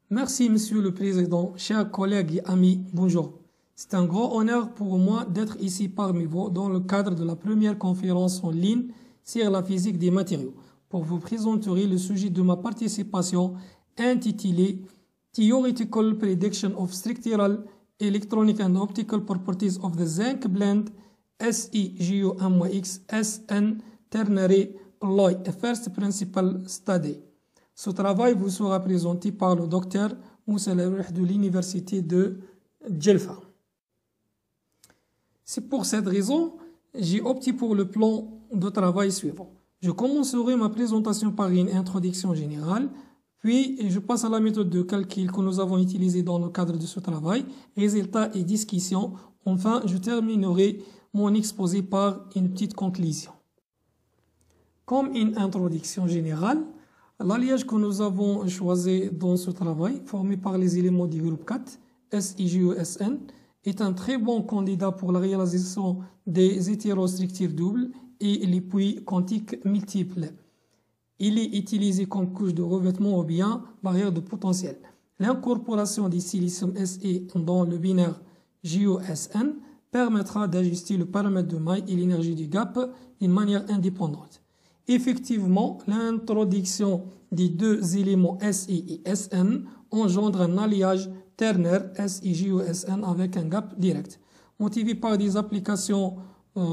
Merci, Monsieur le Président, chers collègues et amis, bonjour. C'est un grand honneur pour moi d'être ici parmi vous dans le cadre de la première conférence en ligne sur la physique des matériaux pour vous présenter le sujet de ma participation intitulé Theoretical Prediction of Structural, Electronic and Optical Properties of the Zinc Blend SEGU-MYX SN Ternary Alloy, a First Principle Study. Ce travail vous sera présenté par le docteur Moussa Larouh de l'université de Djelfa. C'est pour cette raison j'ai opté pour le plan de travail suivant. Je commencerai ma présentation par une introduction générale, puis je passe à la méthode de calcul que nous avons utilisée dans le cadre de ce travail, résultats et discussions. Enfin, je terminerai mon exposé par une petite conclusion. Comme une introduction générale, l'alliage que nous avons choisi dans ce travail, formé par les éléments du groupe 4, SIGESN, est un très bon candidat pour la réalisation des hétérostructures doubles et les puits quantiques multiples. Il est utilisé comme couche de revêtement ou bien barrière de potentiel. L'incorporation du silicium Se dans le binaire GeoSN permettra d'ajuster le paramètre de maille et l'énergie du gap d'une manière indépendante. Effectivement, l'introduction des deux éléments SI et SN engendre un alliage ternaire SI-GeoSN avec un gap direct. Motivé par des applications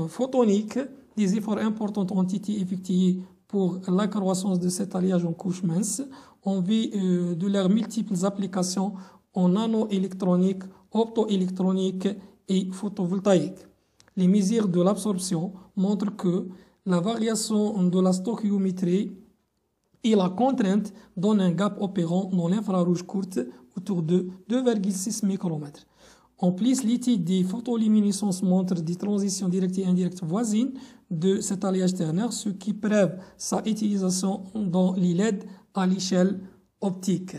photoniques, des efforts importants ont été effectués pour la croissance de cet alliage en couche mince en vue de leurs multiples applications en nanoélectronique, optoélectronique et photovoltaïque. Les mesures de l'absorption montrent que la variation de la stoichiométrie et la contrainte donnent un gap opérant dans l'infrarouge courte autour de 2,6 micromètres. En plus, l'étude des photoluminescences montre des transitions directes et indirectes voisines de cet alliage ternaire, ce qui prouve sa utilisation dans les LED à l'échelle optique.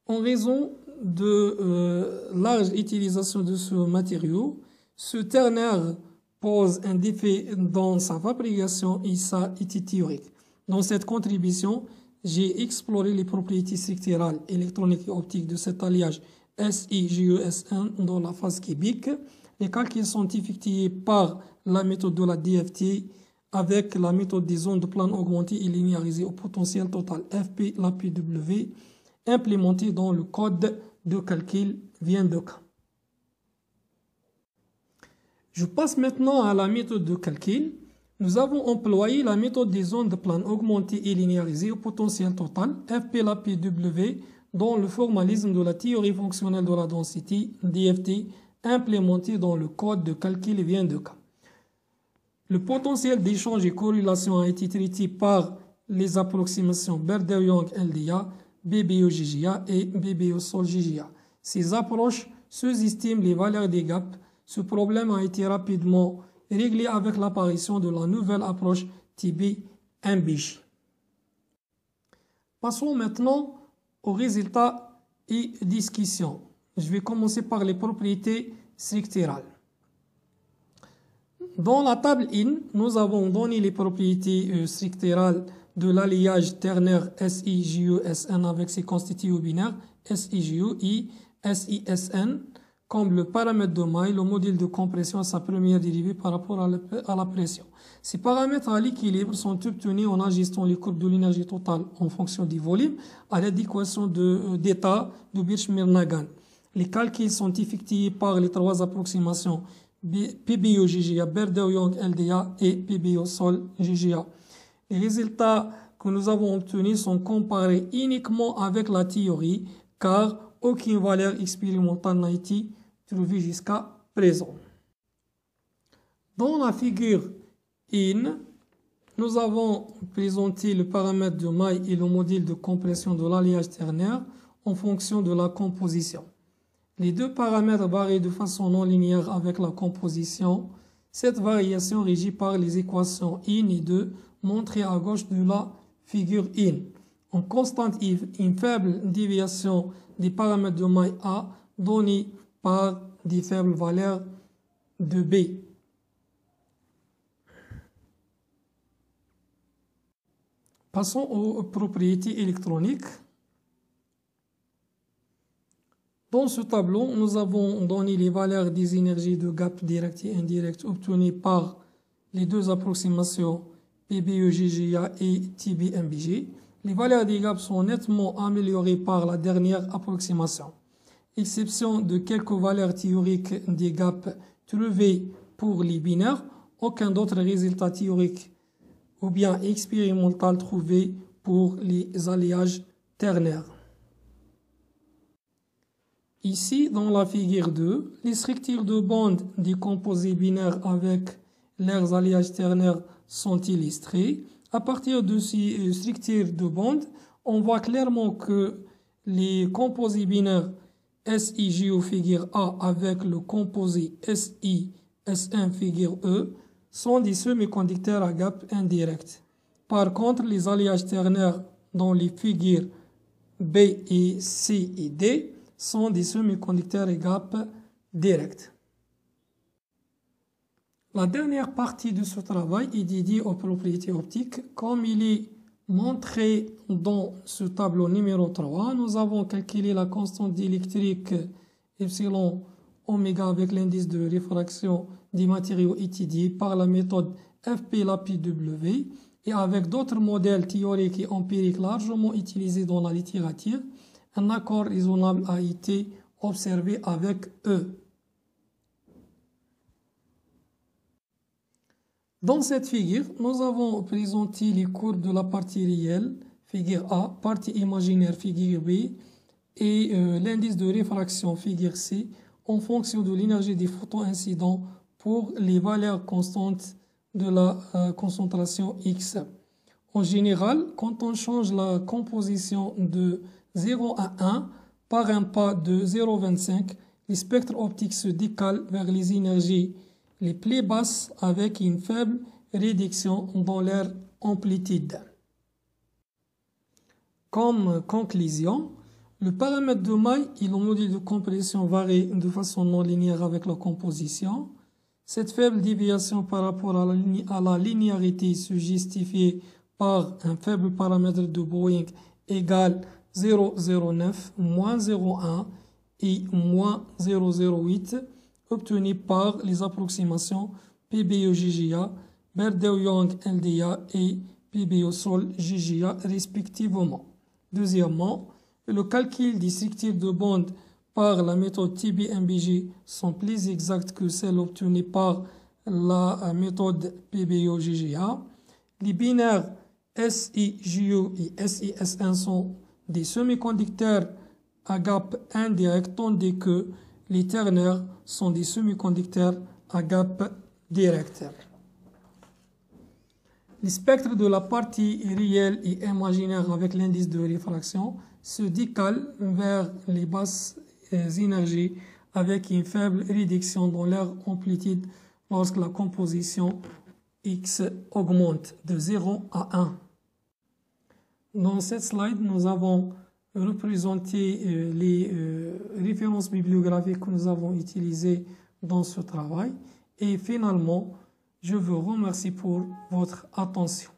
En raison de large utilisation de ce matériau, ce ternaire pose un défi dans sa fabrication et sa étude théorique. Dans cette contribution, j'ai exploré les propriétés structurales, électroniques et optiques de cet alliage SI-GeSN dans la phase cubique. Les calculs sont effectués par la méthode de la DFT avec la méthode des ondes de plan augmenté et linéarisé au potentiel total FP, la PW, implémentée dans le code de calcul Vien-2K. Je passe maintenant à la méthode de calcul. Nous avons employé la méthode des ondes de plan augmenté et linéarisé au potentiel total FP, la PW, dans le formalisme de la théorie fonctionnelle de la densité DFT implémenté dans le code de calcul Vien-2K. Le potentiel d'échange et corrélation a été traité par les approximations Berdel-Young-LDA, BBO-GGA et BBO-Sol-GGA. Ces approches sous-estiment les valeurs des gaps. Ce problème a été rapidement réglé avec l'apparition de la nouvelle approche TB-MBJ. Passons maintenant aux résultats et discussions. Je vais commencer par les propriétés structurales. Dans la table IN, nous avons donné les propriétés structurales de l'alliage ternaire SI-GeSN avec ses constituants binaires SI-GeO et SI-SN comme le paramètre de maille, le modèle de compression à sa première dérivée par rapport à la pression. Ces paramètres à l'équilibre sont obtenus en ajustant les courbes de l'énergie totale en fonction du volume à l'équation d'état de Birchmer-Nagan. Les calculs sont effectués par les trois approximations PBO-GGA, Berdel-Young-LDA et PBO-Sol-GGA. Les résultats que nous avons obtenus sont comparés uniquement avec la théorie car aucune valeur expérimentale n'a été trouvée jusqu'à présent. Dans la figure IN, nous avons présenté le paramètre de maille et le modèle de compression de l'alliage ternaire en fonction de la composition. Les deux paramètres varient de façon non linéaire avec la composition. Cette variation est régie par les équations IN et 2 montrées à gauche de la figure IN. On constate une faible déviation des paramètres de maille A donnés par des faibles valeurs de B. Passons aux propriétés électroniques. Dans ce tableau, nous avons donné les valeurs des énergies de gap direct et indirect obtenues par les deux approximations PBE-GGA et TB-MBG. Les valeurs des gaps sont nettement améliorées par la dernière approximation. Exception de quelques valeurs théoriques des gaps trouvées pour les binaires, aucun d'autre résultat théorique ou bien expérimental trouvé pour les alliages ternaires. Ici, dans la figure 2, les structures de bande des composés binaires avec leurs alliages ternaires sont illustrées. À partir de ces structures de bande, on voit clairement que les composés binaires SIGO figure A avec le composé SI-S1 figure E sont des semi-conducteurs à gap indirect. Par contre, les alliages ternaires dans les figures B et C et D sont des semi-conducteurs à gap direct. La dernière partie de ce travail est dédiée aux propriétés optiques. Comme il est montré dans ce tableau numéro 3, nous avons calculé la constante diélectrique epsilon oméga avec l'indice de réfraction des matériaux étudiés par la méthode FP-LAPW et avec d'autres modèles théoriques et empiriques largement utilisés dans la littérature, un accord raisonnable a été observé avec eux. Dans cette figure, nous avons présenté les courbes de la partie réelle, figure A, partie imaginaire, figure B, et l'indice de réfraction, figure C, en fonction de l'énergie des photons incidents pour les valeurs constantes de la concentration X. En général, quand on change la composition de 0 à 1 par un pas de 0,25, les spectres optiques se décalent vers les énergies les plus basses avec une faible réduction dans leur amplitude. Comme conclusion, le paramètre de maille et le module de compression varient de façon non linéaire avec la composition. Cette faible déviation par rapport à la linéarité se justifie par un faible paramètre de Boeing égal 0,09, moins 0,1 et moins 0,08 obtenus par les approximations PBE-GGA, Berdeu-Yang LDA et PBE-Sol-GGA respectivement. Deuxièmement, le calcul des structures de bande par la méthode TB-MBG sont plus exacts que celles obtenues par la méthode PBE-GGA. Les binaires SIGO et SIS1 sont des semi-conducteurs à gap indirect, tandis que les ternaires sont des semi-conducteurs à gap direct. Les spectres de la partie réelle et imaginaire avec l'indice de réfraction se décalent vers les basses énergies avec une faible réduction dans leur amplitude lorsque la composition X augmente de 0 à 1. Dans cette slide, nous avons représenté les références bibliographiques que nous avons utilisées dans ce travail. Et finalement, je vous remercie pour votre attention.